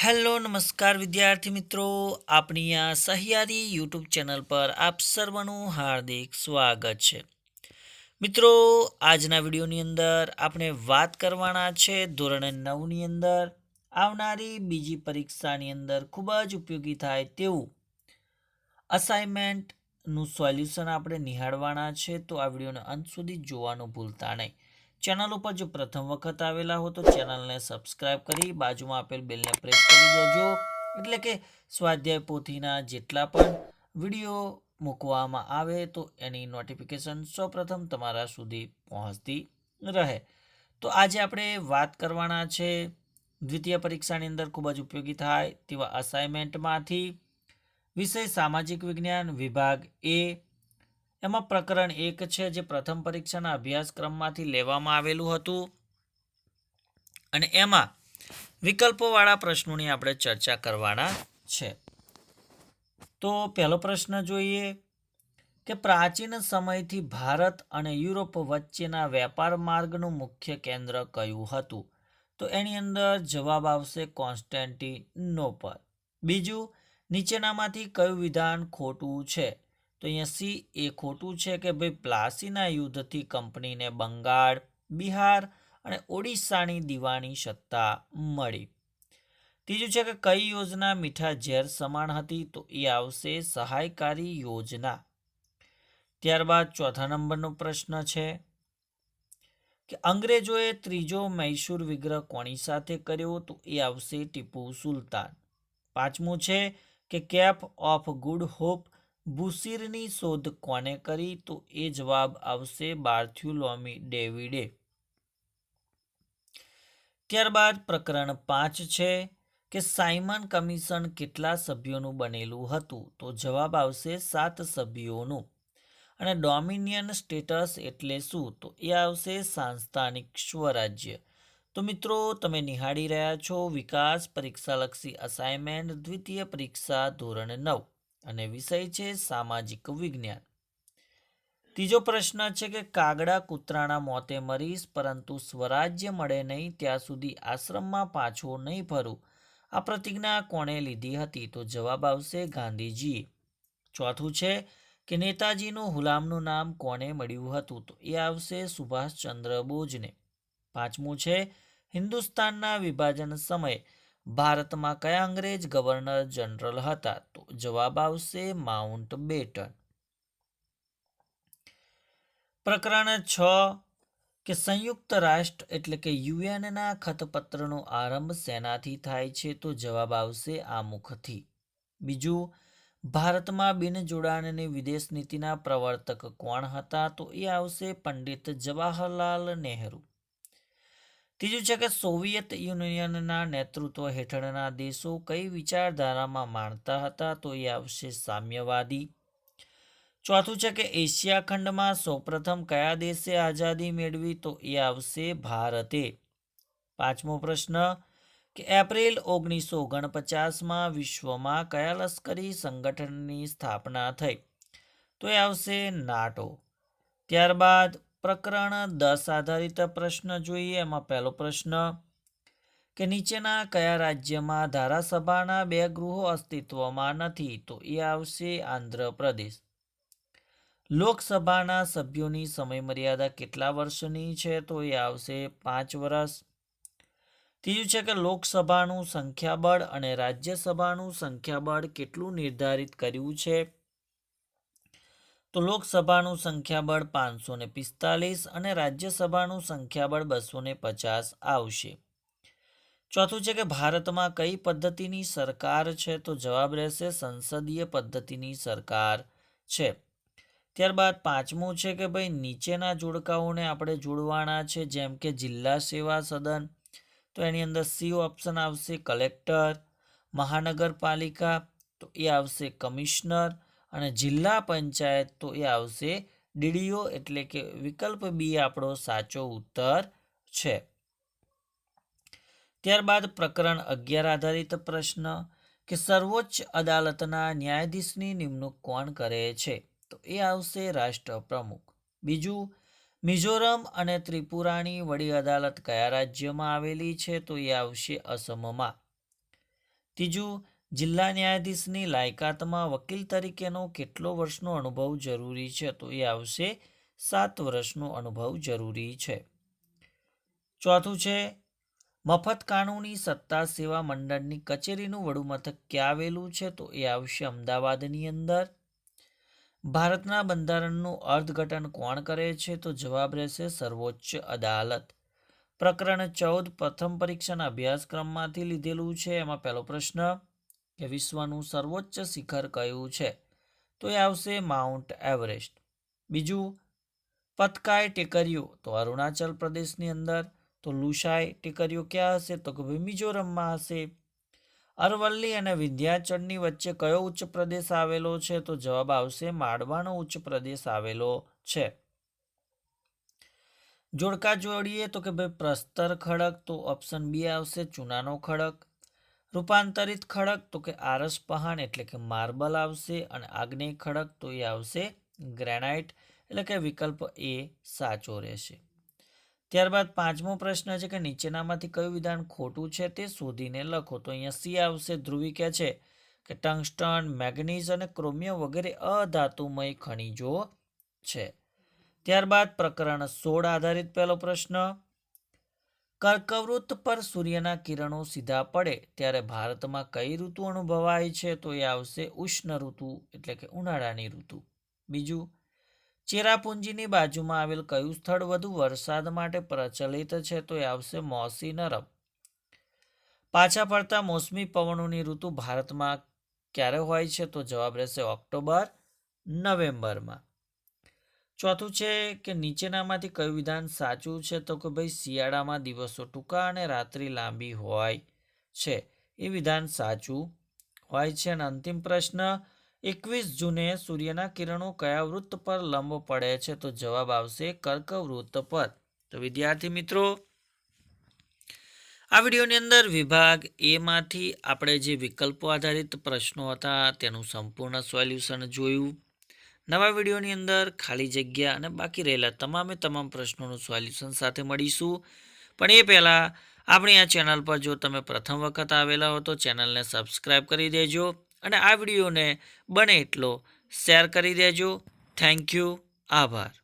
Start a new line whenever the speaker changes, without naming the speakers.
Hello નમસ્કાર વિદ્યાર્થી મિત્રો, આપણી આ સહિયારી યુટ્યુબ ચેનલ પર આપ સર્વનું હાર્દિક સ્વાગત છે. મિત્રો, આજના વિડીયોની અંદર આપણે વાત કરવાના છે ધોરણ 9ની અંદર આવનારી બીજી પરીક્ષાની અંદર ખૂબ જ ઉપયોગી થાય તેવું અસાઇનમેન્ટનું સોલ્યુશન આપણે નિહાળવાના છે. તો આ વિડીયોને અંત સુધી જોવાનું ભૂલતા નહીં. ચેનલ ઉપર જો પ્રથમ વખત આવેલા હો તો ચેનલને સબસ્ક્રાઇબ કરી બાજુમાં આપેલ બેલને પ્રેસ કરી દેજો, એટલે કે સ્વાધ્યાય પોથીના જેટલા પણ વિડીયો મૂકવામાં આવે તો એની નોટિફિકેશન સૌપ્રથમ તમારા સુધી પહોંચતી રહે. તો આજે આપણે વાત કરવાના છે દ્વિતીય પરીક્ષાની અંદર ખૂબ જ ઉપયોગી થાય તેવા અસાઇનમેન્ટમાંથી વિષય સામાજિક વિજ્ઞાન વિભાગ એ. એમાં પ્રકરણ 1 છે, જે પ્રથમ પરીક્ષાના અભ્યાસક્રમમાંથી લેવામાં આવેલું હતું અને એમાં વિકલ્પોવાળા પ્રશ્નોની આપણે ચર્ચા કરવાના છે. તો પહેલો પ્રશ્ન જોઈએ કે પ્રાચીન સમયથી ભારત અને યુરોપ વચ્ચેના વેપાર માર્ગનું મુખ્ય કેન્દ્ર કયું હતું? તો એની અંદર જવાબ આવશે કોન્સ્ટેન્ટિનોપલ. બીજું, નીચેનામાંથી કયું વિધાન ખોટું છે? તો અહીંયા સી એ ખોટું છે કે ભાઈ પ્લાસીના યુદ્ધથી કંપનીને બંગાળ, બિહાર અને ઓડિશાની દીવાની સત્તા મળી. ત્રીજું છે કે કઈ યોજના મીઠા ઝેર સમાન હતી? તો એ આવશે સહાયકારી યોજના. ત્યારબાદ ચોથા નંબરનો પ્રશ્ન છે કે અંગ્રેજોએ ત્રીજો મૈસૂર વિગ્રહ કોની સાથે કર્યો? તો એ આવશે ટીપુ સુલતાન. પાંચમું છે કે કેપ ઓફ ગુડ હોપ બુશીરની શોધ કોને કરી? તો એ જવાબ આવશે બાર્થ્યુલોમી ડેવિડે. ત્યારબાદ પ્રકરણ 5 છે કે સાયમન કમિશન કેટલા સભ્યોનું બનેલું હતું? તો જવાબ આવશે 7 સભ્યોનું. અને ડોમિનિયન સ્ટેટસ એટલે શું? તો એ આવશે સાંસ્થાનિક સ્વરાજ્ય. તો મિત્રો, તમે નિહાળી રહ્યા છો વિકાસ પરીક્ષાલક્ષી અસાઇનમેન્ટ દ્વિતીય પરીક્ષા ધોરણ 9 અને વિષય છે સામાજિક વિજ્ઞાન. ત્રીજો પ્રશ્ન છે કે કાગડા કૂતરાના મોતે મરીશ પરંતુ સ્વરાજ્ય મળે નહીં ત્યાં સુધી આશ્રમમાં પાછો નહીં ફરું, આ પ્રતિજ્ઞા કોણે લીધી હતી? તો જવાબ આવશે ગાંધીજીએ. ચોથું છે કે નેતાજીનું હુલામનું નામ કોને મળ્યું હતું? તો એ આવશે સુભાષચંદ્ર બોઝને. પાંચમું છે હિન્દુસ્તાનના વિભાજન સમયે ભારતમાં કયા અંગ્રેજ ગવર્નર જનરલ હતા? તો જવાબ આવશે માઉન્ટ બેટન. પ્રકરણ 6 કે સંયુક્ત રાષ્ટ્ર એટલે કે યુએનના ખતપત્રનો આરંભ શેનાથી થાય છે? તો જવાબ આવશે આમુખથી. બીજું, ભારતમાં બિનજોડાણની વિદેશ નીતિના પ્રવર્તક કોણ હતા? તો એ આવશે પંડિત જવાહરલાલ નહેરુ. ત્રીજું છે કે સોવિયત યુનિયનના નેતૃત્વ હેઠળના દેશો કઈ વિચારધારામાં માનતા હતા? તો એ આવશે સામ્યવાદી. ચોથું છે કે એશિયા ખંડમાં સૌપ્રથમ કયા દેશે આઝાદી મેળવી? તો એ આવશે ભારતે. પાંચમો પ્રશ્ન કે એપ્રિલ 1949માં વિશ્વમાં કયા લશ્કરી સંગઠનની સ્થાપના થઈ? તો એ આવશે નાટો. ત્યારબાદ પ્રકરણ 10 આધારિત પ્રશ્ન જોઈએ. એમાં પહેલો પ્રશ્ન કે નીચેના કયા રાજ્યમાં ધારાસભાના 2 ગૃહો અસ્તિત્વમાં નથી? તો એ આવશે આંધ્રપ્રદેશ. લોકસભાના સભ્યોની સમયમર્યાદા કેટલા વર્ષની છે? તો એ આવશે 5 વર્ષ. ત્રીજું છે કે લોકસભાનું સંખ્યાબળ અને રાજ્યસભાનું સંખ્યાબળ કેટલું નિર્ધારિત કર્યું છે? તો લોકસભાનું સંખ્યાબળ 545 અને રાજ્યસભાનું સંખ્યાબળ 250 આવશે. ચોથું છે કે ભારતમાં કઈ પદ્ધતિની સરકાર છે? તો જવાબ રહેશે સંસદીય પદ્ધતિની સરકાર છે. ત્યારબાદ પાંચમું છે કે ભાઈ નીચેના જોડકાઓને આપણે જોડવાના છે, જેમ કે જિલ્લા સેવા સદન, તો એની અંદર સી ઓપ્શન આવશે કલેક્ટર. મહાનગરપાલિકા, તો એ આવશે કમિશનર. અને જિલ્લા પંચાયત, તો એ આવશે ડીડીઓ, એટલે કે વિકલ્પ બી આપણો સાચો ઉત્તર છે. ત્યારબાદ પ્રકરણ 11 આધારિત પ્રશ્ન કે સર્વોચ્ચ અદાલતના ન્યાયાધીશની નિમણૂક કોણ કરે છે? તો એ આવશે રાષ્ટ્રપ્રમુખ. બીજું, મિઝોરમ અને ત્રિપુરાની વડી અદાલત કયા રાજ્યમાં આવેલી છે? તો એ આવશે અસમમાં. ત્રીજું, જિલ્લા ન્યાયાધીશની લાયકાતમાં વકીલ તરીકેનો કેટલો વર્ષનો અનુભવ જરૂરી છે? તો એ આવશે 7 વર્ષનો અનુભવ જરૂરી છે. ચોથું છે, મફત કાનૂની સત્તા સેવા મંડળની કચેરીનું વડુ મથક ક્યાં આવેલું છે? તો એ આવશે અમદાવાદની અંદર. ભારતના બંધારણનું અર્થઘટન કોણ કરે છે? તો જવાબ રહેશે સર્વોચ્ચ અદાલત. પ્રકરણ 14 પ્રથમ પરીક્ષાના અભ્યાસક્રમમાંથી લીધેલું છે. એમાં પહેલો પ્રશ્ન કે વિશ્વનું સર્વોચ્ચ શિખર કયું છે? તો એ આવશે માઉન્ટ એવરેસ્ટ. બીજું, પતકાય ટેકરીઓ તો અરુણાચલ પ્રદેશની અંદર. તો લુશાઈ ટેકરીઓ ક્યાં હશે? તો કે મિઝોરમમાં હશે. અરવલ્લી અને વિંધ્યાચળની વચ્ચે કયો ઉચ્ચ પ્રદેશ આવેલો છે? તો જવાબ આવશે માળવાનો ઉચ્ચ પ્રદેશ આવેલો છે. જોડકા જોડીએ તો કે ભાઈ પ્રસ્તર ખડક, તો ઓપ્શન બી આવશે ચૂનાનો ખડક. રૂપાંતરિત ખડક તો કે આરસ પહાણ એટલે કે માર્બલ આવશે. અને આગ્નેય ખડક તો એ આવશે ગ્રેનાઇટ, એટલે કે વિકલ્પ એ સાચો રહેશે. ત્યારબાદ પાંચમો પ્રશ્ન છે કે નીચેનામાંથી કયું વિધાન ખોટું છે તે શોધીને લખો. તો અહીંયા સી આવશે. ધ્રુવી કહે છે કે ટંગસ્ટન, મેગ્નીઝ અને ક્રોમિયમ વગેરે અધાતુમય ખનિજો છે. ત્યારબાદ પ્રકરણ 16 આધારિત પહેલો પ્રશ્ન, કર્કવૃત પર સૂર્યના કિરણો સીધા પડે ત્યારે ભારતમાં કઈ ઋતુ અનુભવાય છે? તો એ આવશે ઉષ્ણ ઋતુ, એટલે કે ઉનાળાની ઋતુ. બીજું, ચેરાપુંજીની બાજુમાં આવેલ કયું સ્થળ વધુ વરસાદ માટે પ્રચલિત છે? તો એ આવશે મોસી નરમ. પાછા ફરતા મોસમી પવનોની ઋતુ ભારતમાં ક્યારે હોય છે? તો જવાબ રહેશે ઓક્ટોબર, નવેમ્બરમાં. ચોથું છે કે નીચેનામાંથી કયું વિધાન સાચું છે? તો કે ભાઈ શિયાળામાં દિવસો ટૂંકા અને રાત્રિ લાંબી હોય છે. એ વિધાન સાચું હોય છે. અને અંતિમ પ્રશ્ન, 21 જૂને સૂર્યના કિરણો કયા વૃત્ત પર લંબ પડે છે? તો જવાબ આવશે કર્કવૃત્ત પર. તો વિદ્યાર્થી મિત્રો, આ વિડીયોની અંદર વિભાગ એમાંથી આપણે જે વિકલ્પો આધારિત પ્રશ્નો હતા તેનું સંપૂર્ણ સોલ્યુશન જોયું. નવા વિડીયોની અંદર ખાલી જગ્યા અને બાકી રહેલા તમામ પ્રશ્નોનું સોલ્યુશન સાથે મળીશું. પણ એ પહેલાં આપણી આ ચેનલ પર જો તમે પ્રથમ વખત આવેલા હો તો ચેનલને સબસ્ક્રાઈબ કરી દેજો અને આ વિડીયોને બને એટલો શેર કરી દેજો. Thank you. આભાર.